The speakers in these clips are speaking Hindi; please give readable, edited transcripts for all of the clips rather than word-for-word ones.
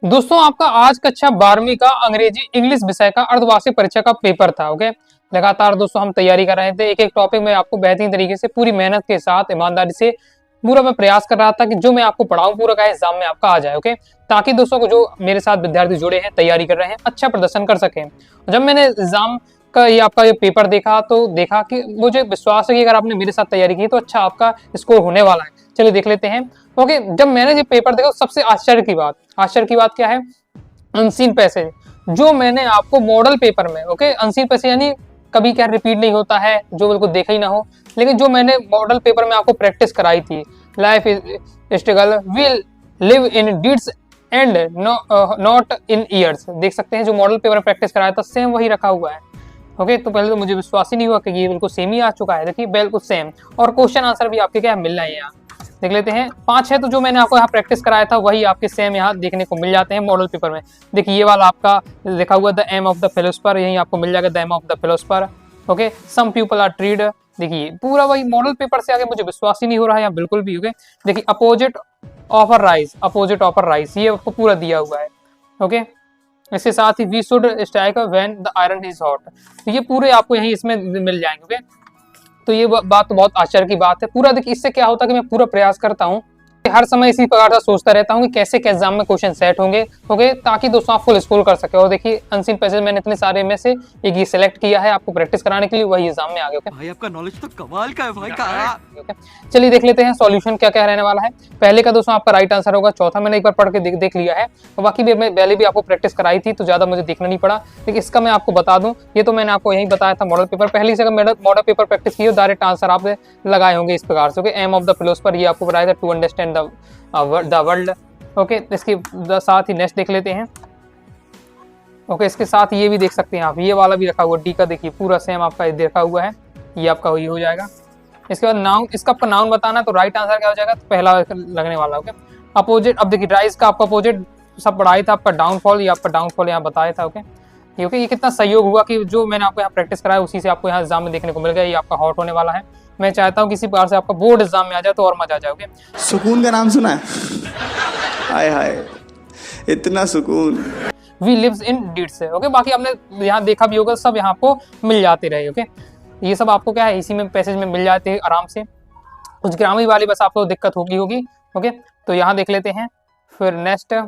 दोस्तों आपका आज कक्षा 12वीं का अंग्रेजी इंग्लिश विषय का अर्धवार्षिक परीक्षा का पेपर था। ओके, लगातार दोस्तों हम तैयारी कर रहे थे, एक एक टॉपिक में आपको बेहतरीन तरीके से पूरी मेहनत के साथ ईमानदारी से पूरा मैं प्रयास कर रहा था कि जो मैं आपको पढ़ाऊं पूरा का एग्जाम में आपका आ जाए। ओके, ताकि दोस्तों को जो मेरे साथ विद्यार्थी जुड़े हैं तैयारी कर रहे हैं अच्छा प्रदर्शन कर सकें। जब मैंने एग्जाम का ये आपका ये पेपर देखा तो देखा कि मुझे विश्वास है कि अगर आपने मेरे साथ तैयारी की तो अच्छा आपका स्कोर होने वाला है। चलिए देख लेते हैं। ओके, जब मैंने ये पेपर देखा सबसे आश्चर्य की बात क्या है, अनसीन पैसेज जो मैंने आपको मॉडल पेपर में, ओके, अनसीन पैसेज यानी कभी क्या रिपीट नहीं होता है, जो बिल्कुल देखा ही ना हो, लेकिन जो मैंने मॉडल पेपर में आपको प्रैक्टिस कराई थी, life is struggle will live in deeds and not in years, देख सकते हैं जो मॉडल पेपर में प्रैक्टिस कराया था सेम वही रखा हुआ है। ओके, तो पहले तो मुझे विश्वास ही नहीं हुआ कि ये बिल्कुल सेम ही आ चुका है। देखिए बिल्कुल सेम, और क्वेश्चन आंसर भी आपके क्या मिल रहे हैं यहाँ, देख लेते हैं। 5-6 तो जो मैंने आपको यहाँ प्रैक्टिस कराया था वही आपके सेम यहाँ देखने को मिल जाते हैं मॉडल पेपर में। देखिए ये वाला आपका लिखा हुआ the aim of the philosopher, यही आपको मिल जाएगा the aim of the philosopher. Okay, some people are tried, देखिए पूरा वही मॉडल पेपर से आगे मुझे विश्वास ही नहीं हो रहा है यहाँ बिल्कुल भी। ओके, देखिए अपोजिट ऑफ अ राइस, ये आपको पूरा दिया हुआ है। ओके, इसके साथ ही we should strike when the iron is hot, तो ये पूरे आपको यही इसमें मिल जाएंगे। ओके, तो ये बात तो बहुत आश्चर्य की बात है। पूरा देखिए इससे क्या होता है कि मैं पूरा प्रयास करता हूँ, हर समय इसी प्रकार से सोचता रहता हूँ कि कैसे के एग्जाम में क्वेश्चन सेट होंगे, ओके, ताकि दोस्तों आप फुल स्कोर कर सके। और देखिए अनसीन पैसेज मैंने इतने सारे में से एक ये सिलेक्ट किया है आपको प्रैक्टिस कराने के लिए, वही एग्जाम में आ गया। भाई आपका नॉलेज तो कमाल का है भाई का। चलिए देख लेते हैं सॉल्यूशन क्या क्या रहने वाला है। पहले का दोस्तों आपका राइट आंसर होगा, चौथा मैंने एक बार पढ़ के देख लिया है, और बाकी भी मैं पहले भी आपको प्रैक्टिस कराई थी तो ज्यादा मुझे देखना नहीं पड़ा। लेकिन इसका मैं आपको बता दूं, ये तो मैंने आपको यही बताया था मॉडल पेपर, पहले से अगर मॉडल पेपर प्रैक्टिस की हो डायरेक्ट आंसर आप लगाए होंगे इस प्रकार से। एम ऑफ द फिलोसफर ये आपको बताया था to understand the world. Okay, इसके साथ ही नेक्स्ट देख लेते हैं। ओके, इसके साथ ये भी देख सकते हैं आप, ये वाला भी रखा हुआ डी का, देखिए पूरा सेम आपका देखा हुआ है, ये आपका ये हो जाएगा। इसके बाद नाउन, इसका आपका नाउन बताना, तो राइट आंसर क्या हो जाएगा, तो पहला लगने वाला। ओके, अपोजिट, अब देखिए राइज का आपका अपोजिट सब पढ़ाई था, आपका डाउनफॉल, ये आपका डाउनफॉल यहाँ बताया था। ओके, ये कितना सहयोग हुआ कि जो मैंने आपको यहाँ प्रैक्टिस कराया उसी से आपको यहाँ एग्जाम में देखने को मिल गया। ये आपका हॉट होने वाला है, मैं चाहता हूँ किसी प्रकार से आपका बोर्ड एग्जाम में आ जाए तो और मजा आ जाओगे। सुकून का नाम सुना है? हाय हाय, इतना सुकून। वी लिव्स इन डीड्स है। ओके, बाकी आपने यहाँ देखा भी होगा, सब यहाँ आपको मिल जाते रहे। ओके, ये सब आपको क्या है इसी में पैसेज में मिल जाते हैं आराम से, कुछ ग्रामर वाली बस आपको दिक्कत होगी। ओके, तो यहाँ देख लेते हैं। फिर नेक्स्ट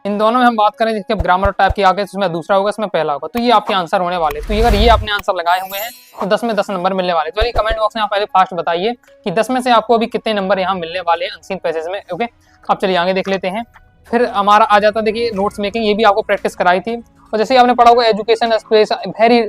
इन दोनों में हम बात करें, जिसके ग्रामर टाइप की आगे इसमें दूसरा होगा, इसमें पहला होगा, तो ये आपके आंसर होने वाले। तो अगर ये आपने आंसर लगाए हुए हैं तो 10 में 10 नंबर मिलने वाले। तो चलिए कमेंट बॉक्स में आप पहले फास्ट बताइए कि 10 में से आपको अभी कितने नंबर यहाँ मिलने वाले हैं अनसीन पैसेज में। ओके, अब चलिए आगे देख लेते हैं। फिर हमारा आ जाता है देखिए नोट्स मेकिंग, ये भी आपको प्रैक्टिस कराई थी। और जैसे आपने पढ़ा होगा education plays very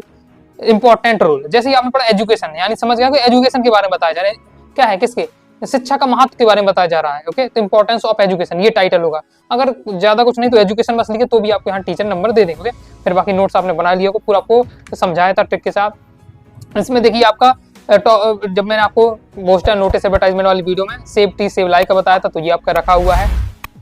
important role, जैसे ही आपने पढ़ा एजुकेशन, यानी समझ गया कि एजुकेशन के बारे में बताया जा रहा है, क्या है किसके, शिक्षा का महत्व के बारे में बताया जा रहा है। ओके, तो इंपॉर्टेंस ऑफ एजुकेशन ये टाइटल होगा। अगर ज्यादा कुछ नहीं तो एजुकेशन बस लिखे तो भी आपको यहाँ टीचर नंबर दे देंगे। फिर बाकी नोट्स आपने बना लिया, पूरा आपको समझाया था ट्रिक के साथ। इसमें देखिए आपका जब मैंने आपको पोस्टर नोटिस एडवर्टाइजमेंट वाली वीडियो में सेव टी सेव लाइक का बताया था, तो ये आपका रखा हुआ है।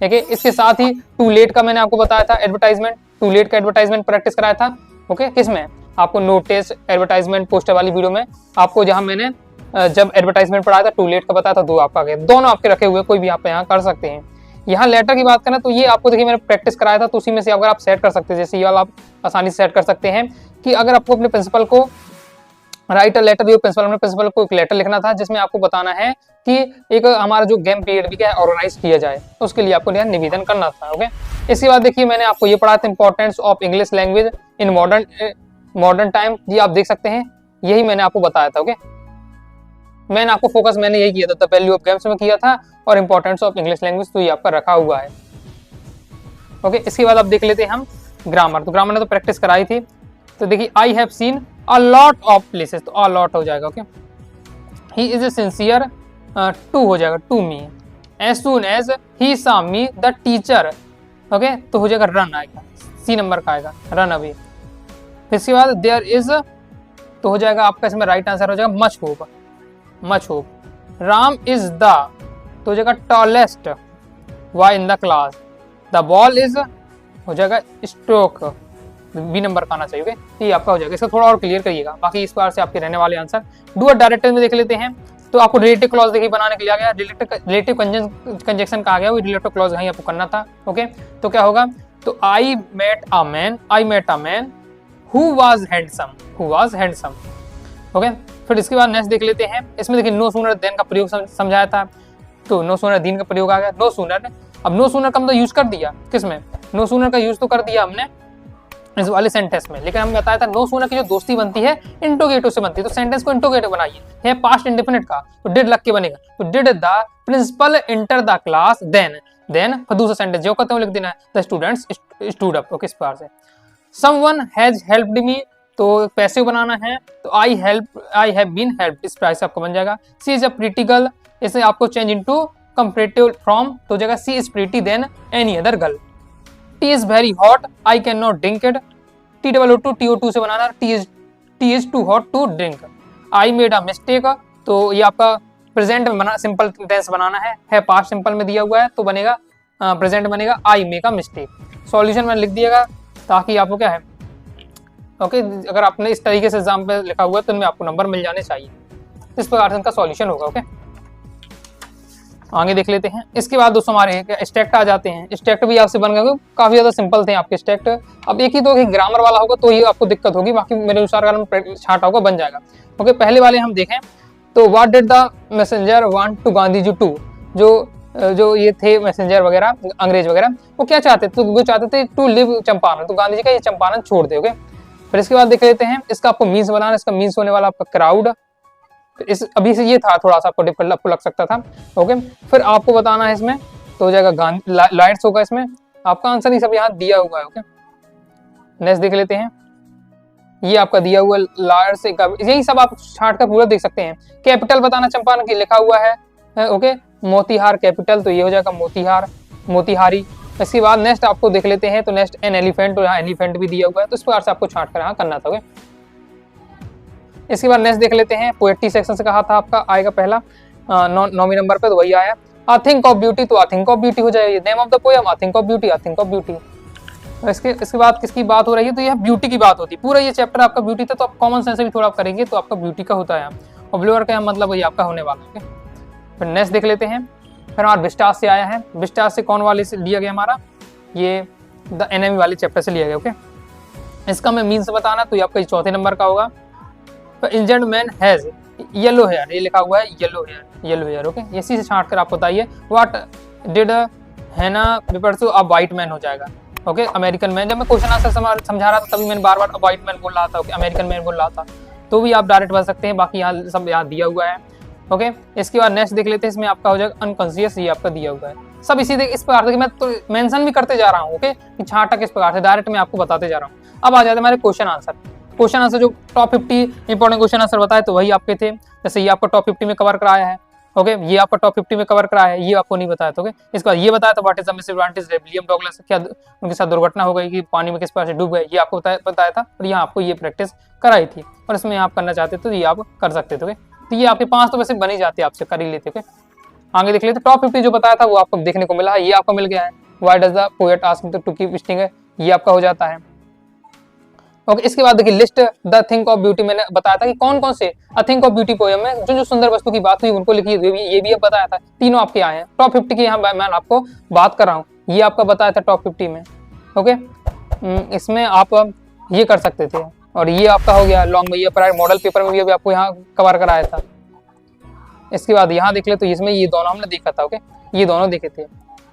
ठीक है, इसके साथ ही टू लेट का मैंने आपको बताया था एडवर्टाइजमेंट, टू लेट का एडवर्टाइजमेंट प्रैक्टिस कराया था। ओके, किसमें आपको नोटिस एडवर्टाइजमेंट पोस्टर वाली वीडियो में आपको जहां मैंने जब एडवर्टाइजमेंट पढ़ाया था टू लेट का बताया था, दो आपका गया, दोनों आपके रखे हुए, कोई भी आप यहाँ कर सकते हैं। यहाँ लेटर की बात करें तो ये आपको देखिए मैंने प्रैक्टिस कराया था, तो उसी में से अगर आप सेट कर सकते हैं, जैसे ये वाला आप आसानी से सेट कर सकते हैं कि अगर आपको अपने प्रिंसिपल को राइट अ लेटर, प्रिंसिपल को एक लेटर लिखना था जिसमें आपको बताना है कि एक हमारा जो गेम पीरियड भी क्या ऑर्गेनाइज किया जाए, तो उसके लिए आपको यहाँ निवेदन करना था। ओके, इसके बाद देखिए मैंने आपको ये पढ़ाया था importance of English language in modern time, ये आप देख सकते हैं, यही मैंने आपको बताया था। ओके, मैंने आपको फोकस मैंने यही किया था, द वैल्यू ऑफ गेम्स में किया था, और इंपॉर्टेंस ऑफ इंग्लिश लैंग्वेज तो ये आपका रखा हुआ है। ओके, इसके बाद अब देख लेते हैं हम ग्रामर, तो ग्रामर ने तो प्रैक्टिस कराई थी। तो देखिए I have seen a lot of places, तो अ लॉट हो जाएगा। Okay, he is a sincere, two हो जाएगा to me, as soon as he saw me the teacher. Okay, तो हो जाएगा रन आएगा, सी नंबर का आएगा रन अवे। इसके बाद देयर इज, तो हो जाएगा आपका इसमें राइट आंसर हो जाएगा much hope. Ram is the, तो हो जाएगा tallest boy in the class. The ball is, हो जाएगा स्ट्रोक, बी नंबर का आना चाहिए। ओके, ये आपका हो जाएगा। इसका थोड़ा और क्लियर करिएगा, बाकी इस बार से आपके रहने वाले आंसर। डू और डायरेक्टर में देख लेते हैं। तो आपको रिलेटिव क्लॉज देखिए बनाने के लिए आ गया, रिलेटिव कंजंक्शन का आ गया, वो रिलेटिव क्लॉज यहीं आपको करना था। ओके, तो क्या होगा, तो I met a man who was handsome. Okay, फिर इसके बाद नेक्स्ट देख लेते हैं। इसमें देखिए नो सूनर देन का प्रयोग समझाया था, तो नो सूनर दिन का प्रयोग आ गया। नो सूनर, अब नो सूनर का हम तो यूज कर दिया, किसमें, नो सूनर का यूज तो कर दिया हमने इस वाले सेंटेंस में, लेकिन हम बताया था नो सूनर की जो दोस्ती बनती है इंटरोगेटिव से बनती है, तो सेंटेंस को इंटरोगेटिव बनाइए, है पास्ट इंडेफिनिट का, तो डिड लग के बनेगा, तो did the principal enter the class then फिर दूसरा सेंटेंस जो कहते हैं लिख देना है, the students stood up. Okay, इस प्रकार से समवन हैज हेल्प्ड मी, तो पैसिव बनाना है, तो आई हैव बीन हेल्प्ड, इस प्रकार से आपको बन जाएगा। She is a pretty girl, इसे आपको चेंज इनटू कंपैरेटिव फ्रॉम, तो हो जाएगा she is pretty then any other girl. Tea is very hot, I can not drink it, TOO2 से बनाना, tea is too hot to drink. I made a mistake, तो ये आपका प्रेजेंट में बना, सिंपल टेंस बनाना है पास्ट सिंपल में दिया हुआ है, तो बनेगा प्रेजेंट बनेगा I make a mistake. Solution में लिख दिएगा ताकि आपको क्या है, ओके, अगर आपने इस तरीके से एग्जाम पे लिखा हुआ है तो इनमें आपको नंबर मिल जाने चाहिए, इस प्रकार से इनका सॉल्यूशन होगा। ओके, आगे देख लेते हैं। इसके बाद दोस्तों हमारे स्टैक्ट आ जाते हैं। स्टैक्ट भी आपसे बन गए, काफी ज्यादा सिंपल थे आपके स्टैक्ट। अब एक ही तो ग्रामर वाला होगा तो ही आपको दिक्कत होगी, बाकी मेरे अनुसार अगर छाटा होगा बन जाएगा। ओके, पहले वाले हम देखें तो what did the messenger want to Gandhi ji to, जो ये थे मैसेंजर वगैरह अंग्रेज वगैरह, वो क्या चाहते थे, तो वो चाहते थे टू लिव चंपारण, तो गांधी जी का ये चंपारण छोड़ दे। ओके, फिर इसके बाद देख लेते हैं, इसका आपको मीन्स बनाना, इसका मीन्स होने वाला आपका क्राउड, इस अभी से ये था थोड़ा सा आपको डिफिकल्ट आपको लग सकता था। ओके, फिर आपको बताना है इसमें, तो हो जाएगा गांधी लाइट्स होगा इसमें, आपका आंसर ही सब यहाँ दिया हुआ है। ओके, नेक्स्ट देख लेते हैं, ये आपका दिया हुआ लाइट्स, यही सब आप छाट कर पूरा देख सकते हैं। कैपिटल बताना चंपारण की लिखा हुआ है। ओके, मोतीहार कैपिटल, तो ये हो जाएगा मोतीहारी। इसके बाद नेक्स्ट आपको देख लेते हैं, तो नेक्स्ट एन एलिफेंट, तो यहाँ एलिफेंट भी दिया हुआ है, तो इस प्रकार से आपको छाट कर यहाँ करना था। ओके, इसके बाद नेक्स्ट देख लेते हैं, पोएट्री सेक्शन से कहा था आपका आएगा पहला 9वें नंबर पे, तो वही आया आ थिंक ऑफ ब्यूटी, तो आ थिंक ऑफ ब्यूटी हो जाएगी, name of the poem a thing of beauty. इसके बाद किसकी बात हो रही है, तो यह ब्यूटी की बात होती है। पूरा ये चैप्टर आपका ब्यूटी था, तो आप कॉमन सेंस से भी थोड़ा आप करेंगे तो आपका ब्यूटी का होता है, और ब्लूअर का मतलब वही आपका होने वाला है। फिर नेक्स्ट देख लेते हैं, फिर हमारा विस्टास से आया है। विस्टास से कौन वाले से लिया गया हमारा, ये द एनिमी वाले चैप्टर से लिया गया। ओके, इसका मैं मीन्स बताना, तो ये आपका 4थे नंबर का होगा। Injured man has yellow hair, ये लिखा हुआ है येलो हेयर। ओके, इसी से छांट कर आप बताइए what did Hannah refers to a white man हो जाएगा। ओके, अमेरिकन मैन, जब मैं क्वेश्चन आंसर समझा रहा था तभी मैंने बार बार वाइट मैन बोल रहा था, अमेरिकन मैन बोल रहा था, तो भी आप डायरेक्ट बता सकते हैं, बाकी यहाँ सब यहाँ दिया हुआ है। ओके, इसके बाद नेक्स्ट देख लेते हैं, इसमें आपका हो जाएगा अनकॉन्शियस, ये आपका दिया हुआ है। सब इसी इस प्रकार से मैं तो मेंशन भी करते जा रहा हूँ। ओके, छाटा किस प्रकार से डायरेक्ट मैं आपको बताते जा रहा हूँ। अब आ जाते हैं हमारे क्वेश्चन आंसर जो टॉप 50 इंपॉर्टेंट क्वेश्चन आंसर बताए, तो वही आपके थे। जैसे ये आपका टॉप 50 में कवर कराया है। ओके, ये आपका टॉप 50 में कवर कराया है, ये आपको नहीं बताया था। ओके, इसके बाद ये बताया था what is the misadvantage William Douglas, क्या उनके साथ दुर्घटना हो गई कि पानी में किस प्रकार से डूब गए, ये आपको बताया था, और यहाँ आपको ये प्रैक्टिस कराई थी, और इसमें आप करना चाहते तो ये आप कर सकते थे। तो ये आपके 5 तो वैसे बन ही जाते, आपसे कर ही लेते। आगे देख लेते, टॉप 50 जो बताया था वो आपको देखने को मिला है, ये आपको मिल गया है। Why does the poet ask me to keep sting, ये आपका हो जाता है। ओके, इसके बाद देखिए list the thing of beauty, मैंने बताया था कि कौन कौन से a thing of beauty poem में जो सुंदर वस्तु की बात हुई उनको लिखिए, ये भी अब बताया था। तीनों आपके आए हैं। टॉप 50 की यहाँ मैं आपको बात कर रहा हूँ, ये आपका बताया था टॉप 50 में। ओके, इसमें आप ये कर सकते थे, और ये आपका हो गया लॉन्ग में, ये प्रायर मॉडल पेपर में भी आपको यहाँ कवर कराया था। इसके बाद यहाँ देख ले, तो इसमें ये दोनों हमने देखा था। ओके, ये दोनों देखे थे,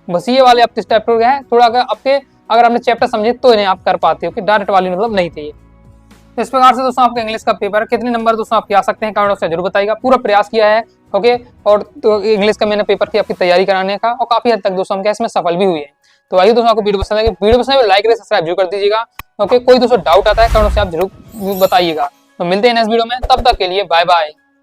बस ये वाले आपके स्टेप हो गए हैं। थोड़ा अगर आपने चैप्टर समझे तो इन्हें आप कर पाते हो, कि डायरेक्ट वाली मतलब नहीं थे ये। इस प्रकार से दोस्तों आपका इंग्लिश का पेपर है। कितने नंबर दोस्तों आप आ सकते हैं कमेंट बॉक्स में जरूर बताइएगा। पूरा प्रयास किया है। ओके, और तो इंग्लिश का मैंने पेपर की आपकी तैयारी कराने का, और काफी हद तक दोस्तों हम क्या इसमें सफल भी हुए हैं। तो आइए दोस्तों, आपको वीडियो पसंद है, वीडियो पसंद है लाइक सब्सक्राइब जरूर कर दीजिएगा। ओके, कोई दोस्तों डाउट आता है कमेंट बॉक्स में आप जरूर बताइएगा। तो मिलते हैं नेक्स्ट वीडियो में, तब तक के लिए बाय बाय।